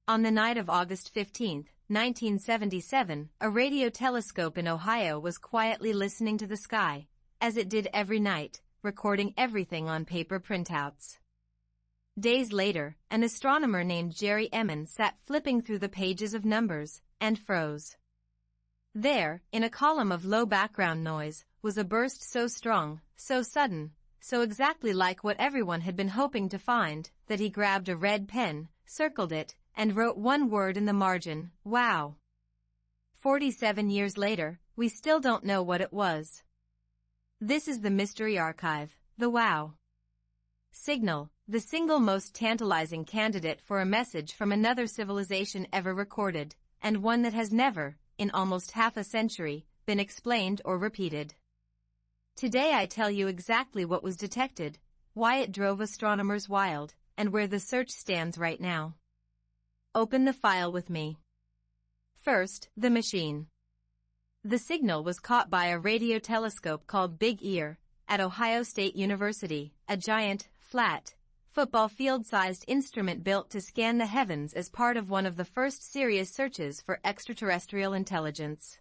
On the night of August 15, 1977, a radio telescope in Ohio was quietly listening to the sky, as it did every night, recording everything on paper printouts. Days later, an astronomer named Jerry Emmons sat flipping through the pages of numbers, and froze. There, in a column of low background noise, was a burst so strong, so sudden, so exactly like what everyone had been hoping to find, that he grabbed a red pen, circled it, and wrote one word in the margin: wow. 47 years later, we still don't know what it was. This is the Mystery Archive, the WOW signal, the single most tantalizing candidate for a message from another civilization ever recorded, and one that has never, in almost half a century, been explained or repeated. Today I tell you exactly what was detected, why it drove astronomers wild, and where the search stands right now. Open the file with me. First, the machine. The signal was caught by a radio telescope called Big Ear, at Ohio State University, a giant, flat, football field-sized instrument built to scan the heavens as part of one of the first serious searches for extraterrestrial intelligence.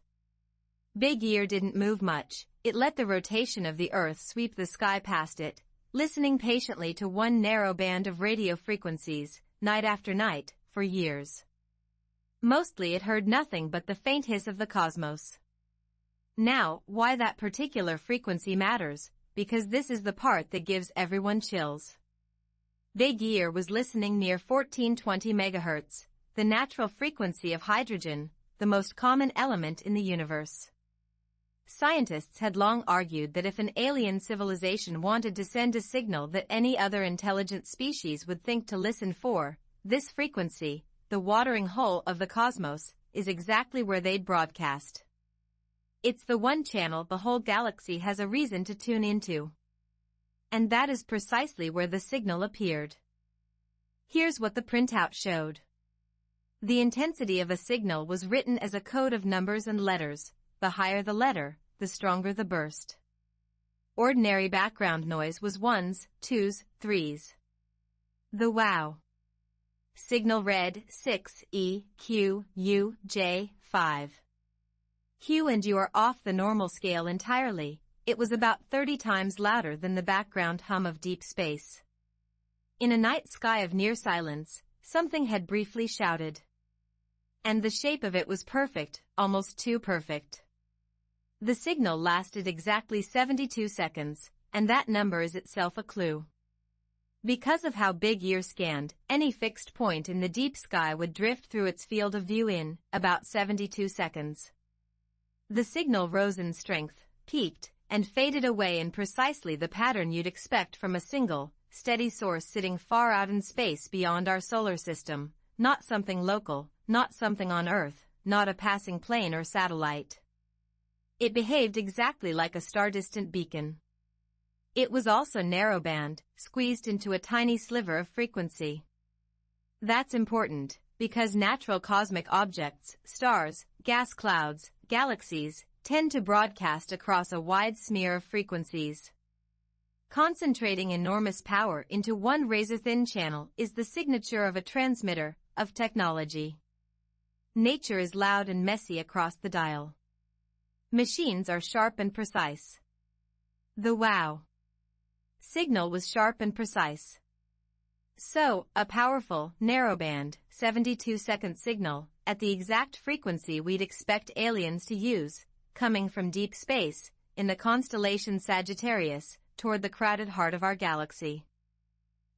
Big Ear didn't move much. It let the rotation of the Earth sweep the sky past it, listening patiently to one narrow band of radio frequencies, night after night, for years. Mostly it heard nothing but the faint hiss of the cosmos. Now, why that particular frequency matters, because this is the part that gives everyone chills. Big Ear was listening near 1420 MHz, the natural frequency of hydrogen, the most common element in the universe. Scientists had long argued that if an alien civilization wanted to send a signal that any other intelligent species would think to listen for, this frequency, the watering hole of the cosmos, is exactly where they'd broadcast. It's the one channel the whole galaxy has a reason to tune into. And that is precisely where the signal appeared. Here's what the printout showed. The intensity of a signal was written as a code of numbers and letters. The higher the letter, the stronger the burst. Ordinary background noise was ones, twos, threes. The WOW signal read 6 E, Q, U, J, 5. Q and U are off the normal scale entirely. It was about 30 times louder than the background hum of deep space. In a night sky of near silence, something had briefly shouted. And the shape of it was perfect, almost too perfect. The signal lasted exactly 72 seconds, and that number is itself a clue. Because of how Big Ear scanned, any fixed point in the deep sky would drift through its field of view in about 72 seconds. The signal rose in strength, peaked, and faded away in precisely the pattern you'd expect from a single, steady source sitting far out in space beyond our solar system, not something local, not something on Earth, not a passing plane or satellite. It behaved exactly like a star-distant beacon. It was also narrowband, squeezed into a tiny sliver of frequency. That's important, because natural cosmic objects, stars, gas clouds, galaxies, tend to broadcast across a wide smear of frequencies. Concentrating enormous power into one razor-thin channel is the signature of a transmitter, of technology. Nature is loud and messy across the dial. Machines are sharp and precise. The WOW signal was sharp and precise. So, a powerful, narrowband, 72-second signal, at the exact frequency we'd expect aliens to use, coming from deep space, in the constellation Sagittarius, toward the crowded heart of our galaxy.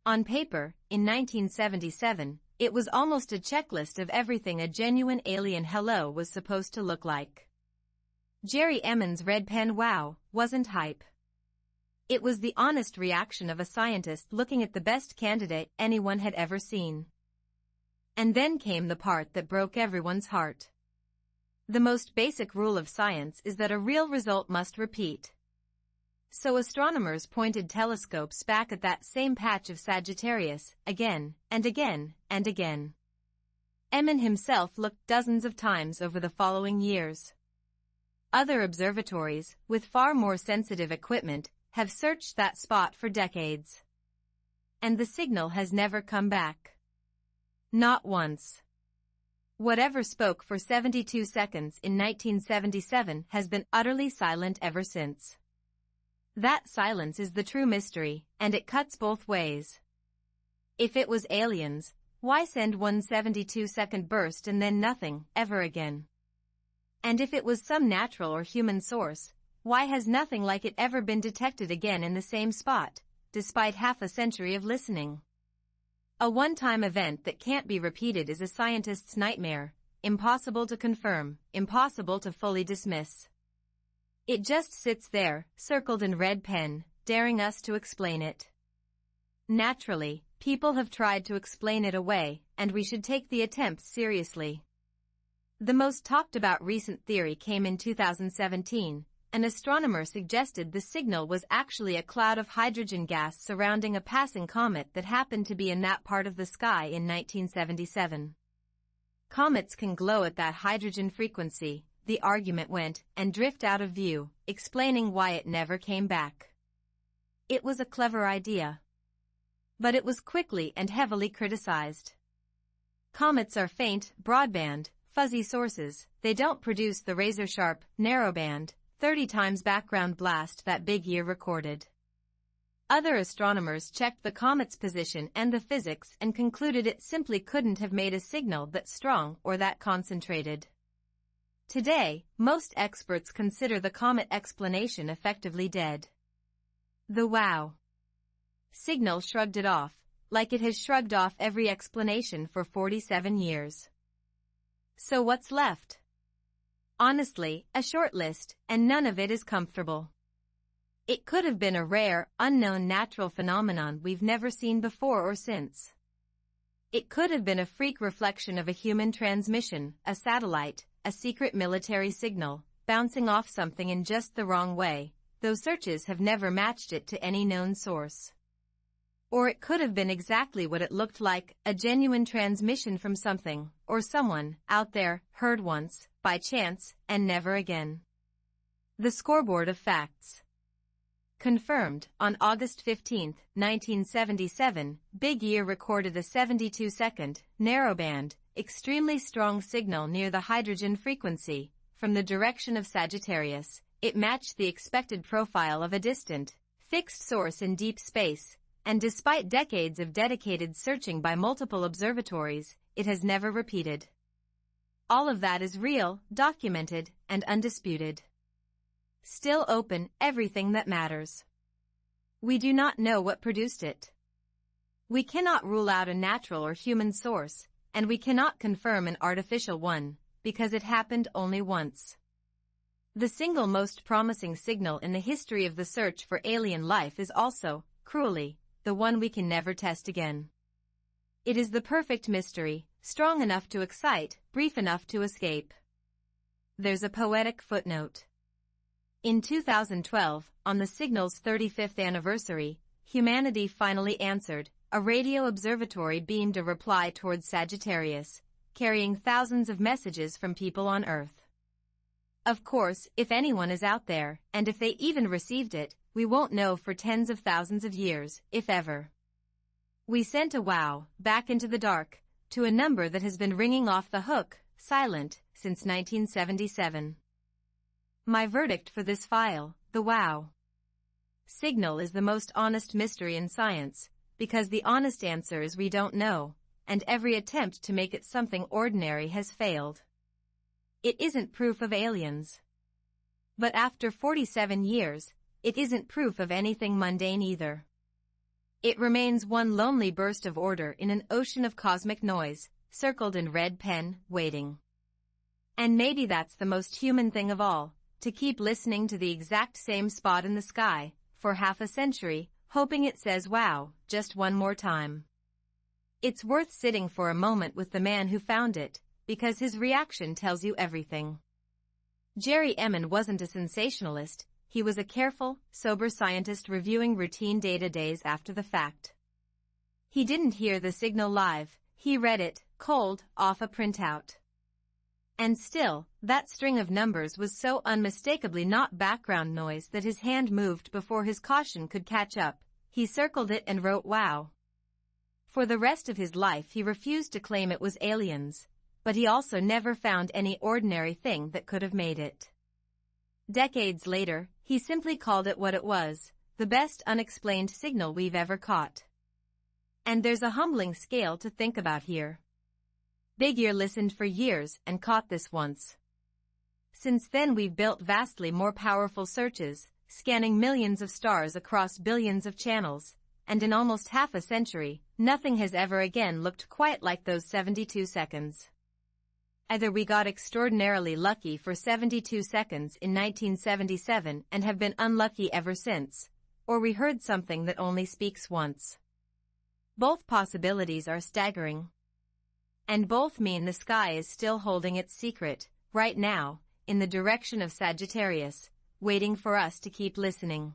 On paper, in 1977, it was almost a checklist of everything a genuine alien hello was supposed to look like. Jerry Emmons' red pen WOW wasn't hype. It was the honest reaction of a scientist looking at the best candidate anyone had ever seen. And then came the part that broke everyone's heart. The most basic rule of science is that a real result must repeat. So astronomers pointed telescopes back at that same patch of Sagittarius, again, and again, and again. Emmons himself looked dozens of times over the following years. Other observatories, with far more sensitive equipment, have searched that spot for decades. And the signal has never come back. Not once. Whatever spoke for 72 seconds in 1977 has been utterly silent ever since. That silence is the true mystery, and it cuts both ways. If it was aliens, why send one 72-second burst and then nothing, ever again? And if it was some natural or human source, why has nothing like it ever been detected again in the same spot, despite half a century of listening? A one-time event that can't be repeated is a scientist's nightmare, impossible to confirm, impossible to fully dismiss. It just sits there, circled in red pen, daring us to explain it. Naturally, people have tried to explain it away, and we should take the attempts seriously. The most talked about recent theory came in 2017. An astronomer suggested the signal was actually a cloud of hydrogen gas surrounding a passing comet that happened to be in that part of the sky in 1977. Comets can glow at that hydrogen frequency, the argument went, and drift out of view, explaining why it never came back. It was a clever idea. But it was quickly and heavily criticized. Comets are faint, broadband, fuzzy sources. They don't produce the razor-sharp, narrowband, 30 times background blast that big year recorded. Other astronomers checked the comet's position and the physics and concluded it simply couldn't have made a signal that strong or that concentrated. Today, most experts consider the comet explanation effectively dead. The wow signal shrugged it off, like it has shrugged off every explanation for 47 years. So what's left? Honestly, a short list, and none of it is comfortable. It could have been a rare, unknown natural phenomenon we've never seen before or since. It could have been a freak reflection of a human transmission, a satellite, a secret military signal, bouncing off something in just the wrong way, though searches have never matched it to any known source. Or it could have been exactly what it looked like, a genuine transmission from something, or someone, out there, heard once, by chance, and never again. The scoreboard of facts. Confirmed, on August 15, 1977, Big Ear recorded a 72-second, narrowband, extremely strong signal near the hydrogen frequency, from the direction of Sagittarius. It matched the expected profile of a distant, fixed source in deep space, and despite decades of dedicated searching by multiple observatories, it has never repeated. All of that is real, documented, and undisputed. Still open, everything that matters. We do not know what produced it. We cannot rule out a natural or human source, and we cannot confirm an artificial one, because it happened only once. The single most promising signal in the history of the search for alien life is also, cruelly, the one we can never test again. It is the perfect mystery, strong enough to excite, brief enough to escape. There's a poetic footnote. In 2012, on the signal's 35th anniversary, humanity finally answered. A radio observatory beamed a reply towards Sagittarius, carrying thousands of messages from people on Earth. Of course, if anyone is out there, and if they even received it, we won't know for tens of thousands of years, if ever. We sent a wow, back into the dark, to a number that has been ringing off the hook, silent, since 1977. My verdict for this file, the wow signal, is the most honest mystery in science, because the honest answer is we don't know, and every attempt to make it something ordinary has failed. It isn't proof of aliens. But after 47 years, it isn't proof of anything mundane either. It remains one lonely burst of order in an ocean of cosmic noise, circled in red pen, waiting. And maybe that's the most human thing of all, to keep listening to the exact same spot in the sky, for half a century, hoping it says wow, just one more time. It's worth sitting for a moment with the man who found it, because his reaction tells you everything. Jerry Emin wasn't a sensationalist, he was a careful, sober scientist reviewing routine data days after the fact. He didn't hear the signal live, he read it, cold, off a printout. And still, that string of numbers was so unmistakably not background noise that his hand moved before his caution could catch up. He circled it and wrote wow. For the rest of his life he refused to claim it was aliens, but he also never found any ordinary thing that could have made it. Decades later, he simply called it what it was, the best unexplained signal we've ever caught. And there's a humbling scale to think about here. Big Ear listened for years and caught this once. Since then we've built vastly more powerful searches, scanning millions of stars across billions of channels, and in almost half a century, nothing has ever again looked quite like those 72 seconds. Either we got extraordinarily lucky for 72 seconds in 1977 and have been unlucky ever since, or we heard something that only speaks once. Both possibilities are staggering. And both mean the sky is still holding its secret, right now, in the direction of Sagittarius, waiting for us to keep listening.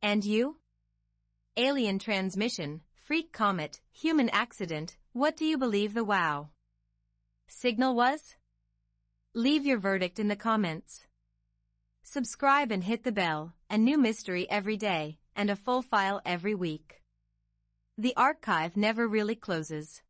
And you? Alien transmission, freak comet, human accident, what do you believe the wow signal was? Leave your verdict in the comments. Subscribe and hit the bell, a new mystery every day, and a full file every week. The archive never really closes.